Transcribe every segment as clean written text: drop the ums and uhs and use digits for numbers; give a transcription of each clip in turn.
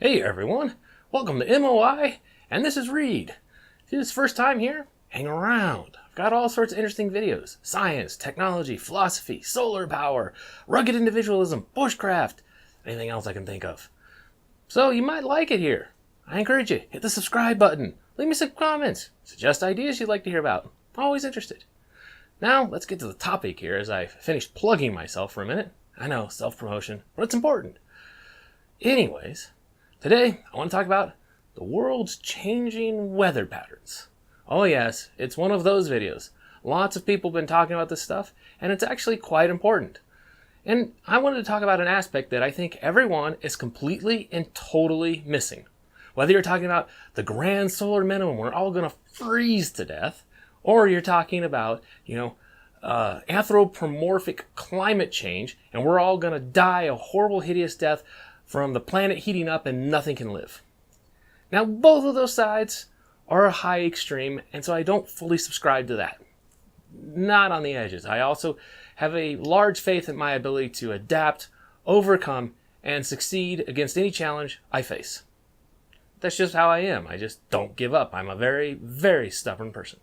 Hey everyone, welcome to MOI, and this is Reed. If this is first time here, hang around. I've got all sorts of interesting videos. Science, technology, philosophy, solar power, rugged individualism, bushcraft, anything else I can think of. So you might like it here. I encourage you, hit the subscribe button. Leave me some comments. Suggest ideas you'd like to hear about. I'm always interested. Now, let's get to the topic here as I finish plugging myself for a minute. I know, self-promotion, but it's important. Anyways, today I want to talk about the world's changing weather patterns. Oh yes, it's one of those videos. Lots of people have been talking about this stuff, and it's actually quite important. And I wanted to talk about an aspect that I think everyone is completely and totally missing. Whether you're talking about the grand solar minimum, we're all going to freeze to death, or you're talking about, anthropomorphic climate change, and we're all going to die a horrible, hideous death from the planet heating up and nothing can live. Now, both of those sides are a high extreme, and so I don't fully subscribe to that. Not on the edges. I also have a large faith in my ability to adapt, overcome, and succeed against any challenge I face. That's just how I am. I just don't give up. I'm a very, very stubborn person.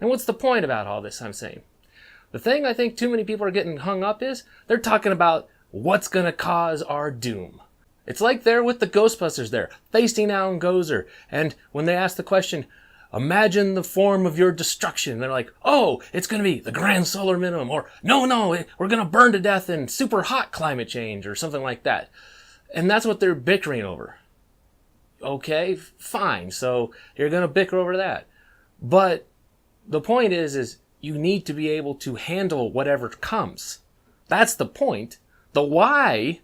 And what's the point about all this I'm saying? The thing I think too many people are getting hung up is they're talking about what's going to cause our doom. It's like they're with the Ghostbusters there, facing down Gozer. And when they ask the question, imagine the form of your destruction, they're like, oh, it's going to be the grand solar minimum. Or, no, we're going to burn to death in super hot climate change or something like that. And that's what they're bickering over. Okay, fine. So you're going to bicker over that. But the point is you need to be able to handle whatever comes. That's the point. The why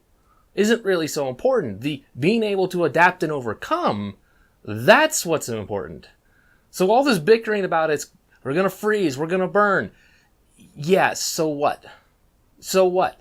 isn't really so important. The being able to adapt and overcome, that's what's important. So all this bickering about we're going to freeze, we're going to burn. Yes, so what? So what?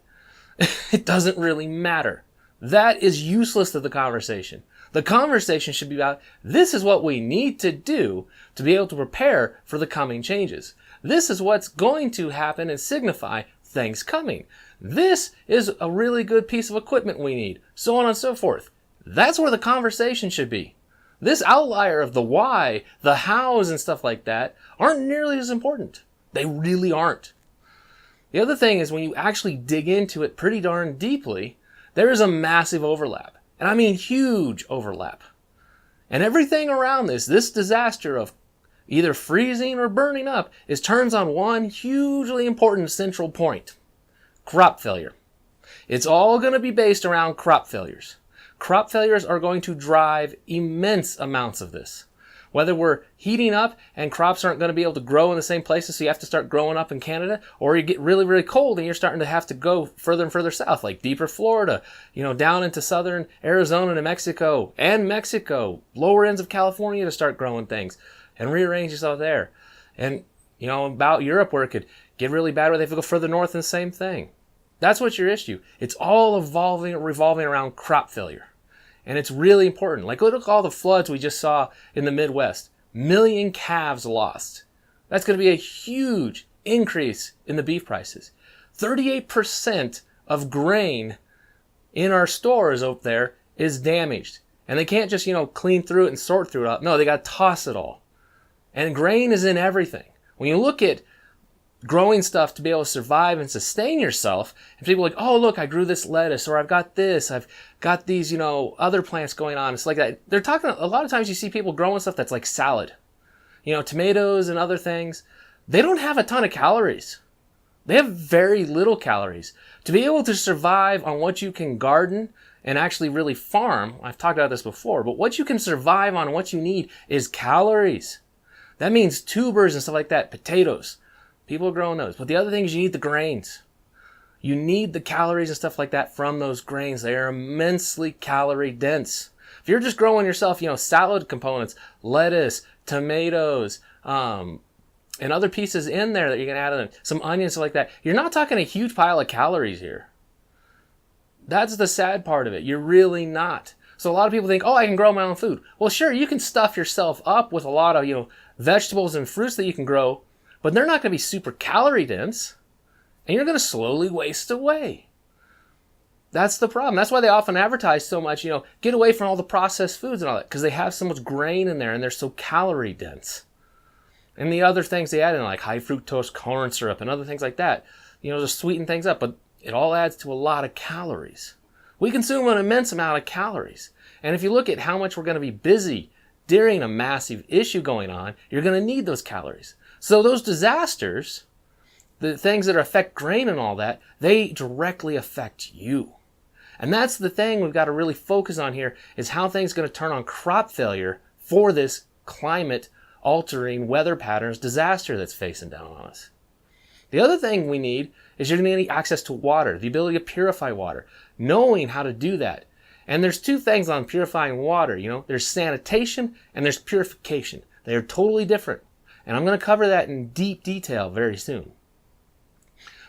It doesn't really matter. That is useless to the conversation. The conversation should be about, this is what we need to do to be able to prepare for the coming changes. This is what's going to happen and signify things coming. This is a really good piece of equipment we need, so on and so forth. That's where the conversation should be. This outlier of the why, the hows and stuff like that aren't nearly as important. They really aren't. The other thing is when you actually dig into it pretty darn deeply, there is a massive overlap. And I mean huge overlap. And everything around this disaster of either freezing or burning up turns on one hugely important central point. Crop failure. It's all going to be based around crop failures. Crop failures are going to drive immense amounts of this. Whether we're heating up and crops aren't going to be able to grow in the same places, so you have to start growing up in Canada, or you get really, really cold and you're starting to have to go further and further south, like deeper Florida, down into southern Arizona, New Mexico, and Mexico, lower ends of California to start growing things and rearrange yourself there. And, about Europe where it could get really bad where they have to go further north and the same thing. That's what's your issue. It's all revolving around crop failure. And it's really important. Like, look at all the floods we just saw in the Midwest. 1 million calves lost. That's going to be a huge increase in the beef prices. 38% of grain in our stores out there is damaged. And they can't just, clean through it and sort through it. No, they got to toss it all. And grain is in everything. When you look at growing stuff to be able to survive and sustain yourself, and people are like, oh, look, I grew this lettuce, or I've got this, I've got these, other plants going on. It's like that. They're talking, a lot of times you see people growing stuff that's like salad. Tomatoes and other things. They don't have a ton of calories. They have very little calories. To be able to survive on what you can garden and actually really farm, I've talked about this before, but what you can survive on, what you need is calories. That means tubers and stuff like that, potatoes. People are growing those. But the other thing is you need the grains. You need the calories and stuff like that from those grains. They are immensely calorie dense. If you're just growing yourself, salad components, lettuce, tomatoes, and other pieces in there that you can add in, some onions, stuff like that, you're not talking a huge pile of calories here. That's the sad part of it. You're really not. So a lot of people think, oh, I can grow my own food. Well, sure, you can stuff yourself up with a lot of, vegetables and fruits that you can grow, but they're not going to be super calorie dense, and you're going to slowly waste away. That's the problem. That's why they often advertise so much, get away from all the processed foods and all that, because they have so much grain in there and they're so calorie dense. And the other things they add in, like high fructose corn syrup and other things like that, to sweeten things up, but it all adds to a lot of calories. We consume an immense amount of calories. And if you look at how much we're going to be busy during a massive issue going on, you're going to need those calories. So those disasters, the things that affect grain and all that, they directly affect you. And that's the thing we've got to really focus on here, is how things are going to turn on crop failure for this climate altering weather patterns disaster that's facing down on us. The other thing we need is you're going to need access to water, the ability to purify water, knowing how to do that. And there's two things on purifying water, there's sanitation and there's purification. They are totally different. And I'm going to cover that in deep detail very soon.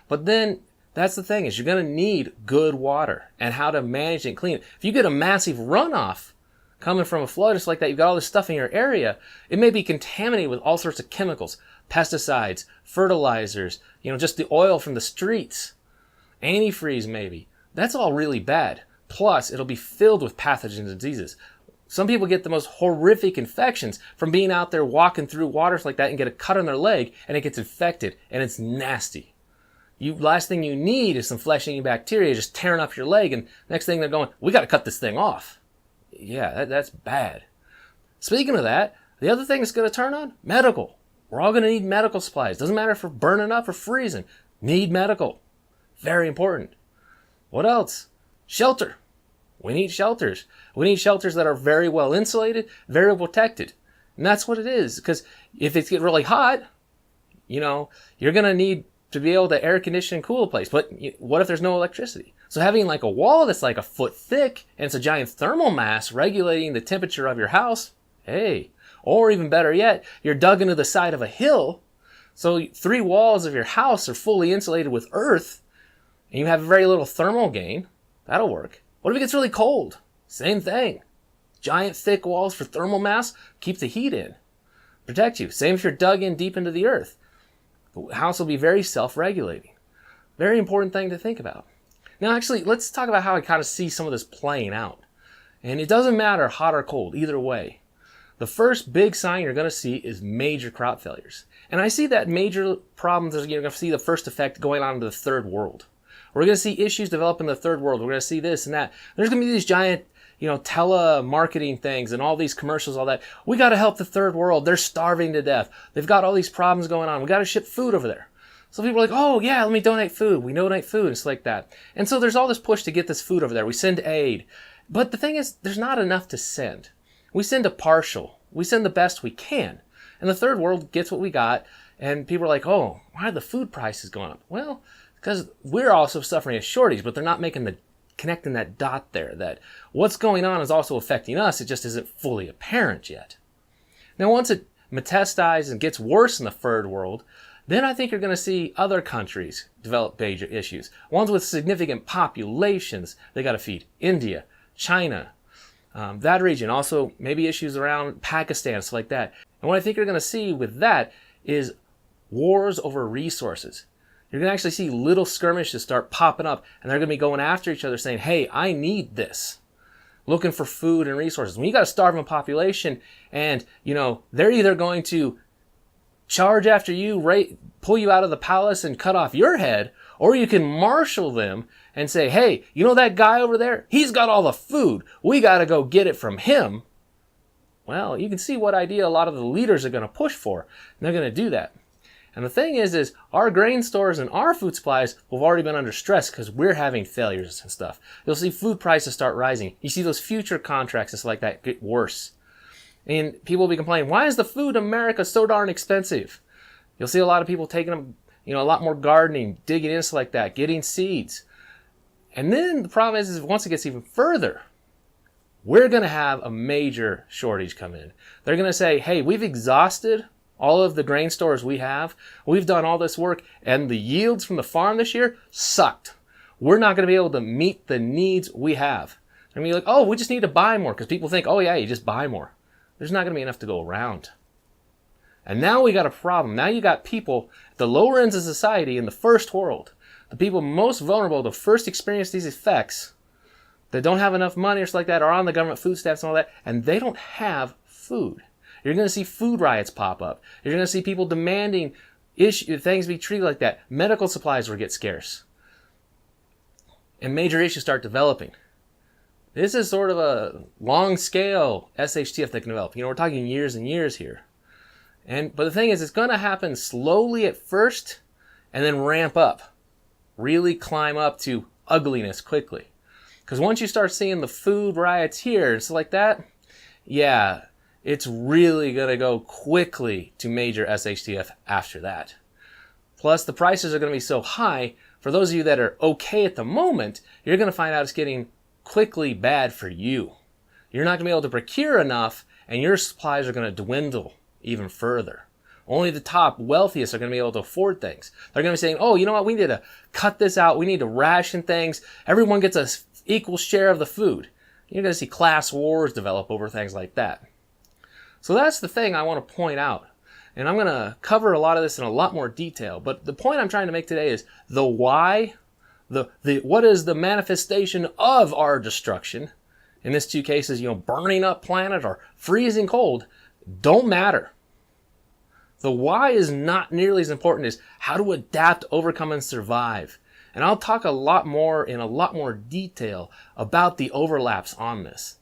But then that's the thing, is you're going to need good water and how to manage it and clean it. If you get a massive runoff coming from a flood just like that, you've got all this stuff in your area, it may be contaminated with all sorts of chemicals, pesticides, fertilizers, just the oil from the streets, antifreeze maybe. That's all really bad. Plus, it'll be filled with pathogens and diseases. Some people get the most horrific infections from being out there walking through waters like that and get a cut on their leg and it gets infected and it's nasty. Last thing you need is some flesh-eating bacteria just tearing up your leg, and next thing they're going, we got to cut this thing off. Yeah, that's bad. Speaking of that, the other thing that's going to turn on, medical. We're all going to need medical supplies. Doesn't matter if we're burning up or freezing. Need medical. Very important. What else? Shelter. We need shelters. We need shelters that are very well insulated, very well protected. And that's what it is, because if it's getting really hot, you're going to need to be able to air condition and cool a place. But what if there's no electricity? So having like a wall that's like a foot thick and it's a giant thermal mass regulating the temperature of your house, hey. Or even better yet, you're dug into the side of a hill, so 3 walls of your house are fully insulated with earth, and you have very little thermal gain. That'll work. What if it gets really cold? Same thing. Giant thick walls for thermal mass, keep the heat in. Protect you. Same if you're dug in deep into the earth. The house will be very self-regulating. Very important thing to think about. Now actually, let's talk about how I kind of see some of this playing out. And it doesn't matter hot or cold, either way. The first big sign you're going to see is major crop failures. And I see that major problems, you're going to see the first effect going on in the third world. We're going to see issues develop in the third world. We're going to see this and that. There's going to be these giant, telemarketing things and all these commercials, all that. We got to help the third world. They're starving to death. They've got all these problems going on. We got to ship food over there. So people are like, oh yeah, let me donate food. We donate food and stuff like that. And so there's all this push to get this food over there. We send aid. But the thing is, there's not enough to send. We send a partial. We send the best we can. And the third world gets what we got. And people are like, oh, why are the food prices going up? Well, because we're also suffering a shortage, but they're not connecting that dot there, that what's going on is also affecting us. It just isn't fully apparent yet. Now, once it metastasizes and gets worse in the third world, then I think you're going to see other countries develop major issues. Ones with significant populations. They got to feed India, China, that region. Also, maybe issues around Pakistan, stuff like that. And what I think you're going to see with that is wars over resources. You're going to actually see little skirmishes start popping up, and they're going to be going after each other saying, hey, I need this. Looking for food and resources. When you got a starving population and, they're either going to charge after you, pull you out of the palace and cut off your head, or you can marshal them and say, hey, that guy over there? He's got all the food. We got to go get it from him. Well, you can see what idea a lot of the leaders are going to push for. And they're going to do that. And the thing is our grain stores and our food supplies have already been under stress because we're having failures and stuff. You'll see food prices start rising. You see those future contracts and stuff like that get worse. And people will be complaining, why is the food in America so darn expensive? You'll see a lot of people taking them, a lot more gardening, digging into stuff like that, getting seeds. And then the problem is once it gets even further, we're going to have a major shortage come in. They're going to say, hey, we've exhausted all of the grain stores we have. We've done all this work, and the yields from the farm this year sucked. We're not going to be able to meet the needs we have. And we're like, oh, we just need to buy more, because people think, oh yeah, you just buy more. There's not going to be enough to go around. And now we got a problem. Now you got people at the lower ends of society in the first world, the people most vulnerable to first experience these effects, that don't have enough money or something like that, are on the government food stamps and all that, and they don't have food. You're going to see food riots pop up. You're going to see people demanding things be treated like that. Medical supplies will get scarce. And major issues start developing. This is sort of a long-scale SHTF that can develop. We're talking years and years here. But the thing is, it's going to happen slowly at first and then ramp up. Really climb up to ugliness quickly. Because once you start seeing the food riots here and stuff like that, yeah, it's really going to go quickly to major SHTF after that. Plus, the prices are going to be so high, for those of you that are okay at the moment, you're going to find out it's getting quickly bad for you. You're not going to be able to procure enough, and your supplies are going to dwindle even further. Only the top wealthiest are going to be able to afford things. They're going to be saying, oh, you know what, we need to cut this out. We need to ration things. Everyone gets an equal share of the food. You're going to see class wars develop over things like that. So that's the thing I want to point out. And I'm going to cover a lot of this in a lot more detail. But the point I'm trying to make today is the why, what is the manifestation of our destruction. In these two cases, burning up planet or freezing cold, don't matter. The why is not nearly as important as how to adapt, overcome, and survive. And I'll talk in a lot more detail about the overlaps on this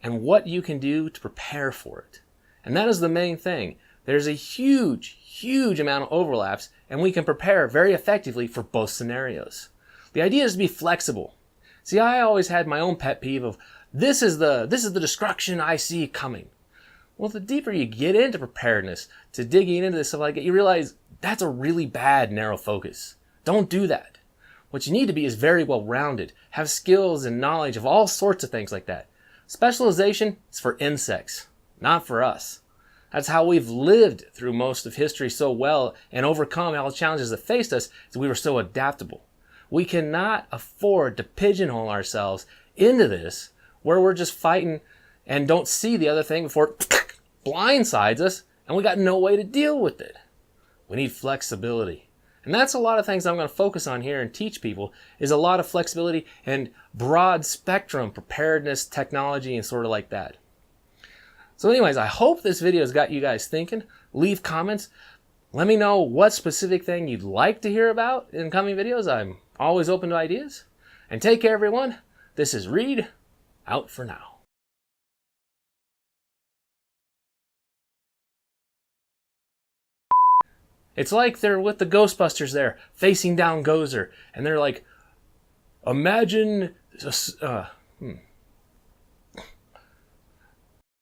and what you can do to prepare for it. And that is the main thing. There's a huge, huge amount of overlaps, and we can prepare very effectively for both scenarios. The idea is to be flexible. See, I always had my own pet peeve of, this is the destruction I see coming. Well, the deeper you get into preparedness, to digging into this stuff like that, you realize that's a really bad narrow focus. Don't do that. What you need to be is very well-rounded, have skills and knowledge of all sorts of things like that. Specialization is for insects, not for us. That's how we've lived through most of history so well and overcome all the challenges that faced us, is we were so adaptable. We cannot afford to pigeonhole ourselves into this where we're just fighting and don't see the other thing before it blindsides us and we got no way to deal with it. We need flexibility. And that's a lot of things I'm going to focus on here and teach people, is a lot of flexibility and broad spectrum preparedness, technology, and sort of like that. So anyways, I hope this video has got you guys thinking. Leave comments. Let me know what specific thing you'd like to hear about in coming videos. I'm always open to ideas. And take care, everyone. This is Reed, out for now. It's like they're with the Ghostbusters there, facing down Gozer, and they're like, imagine,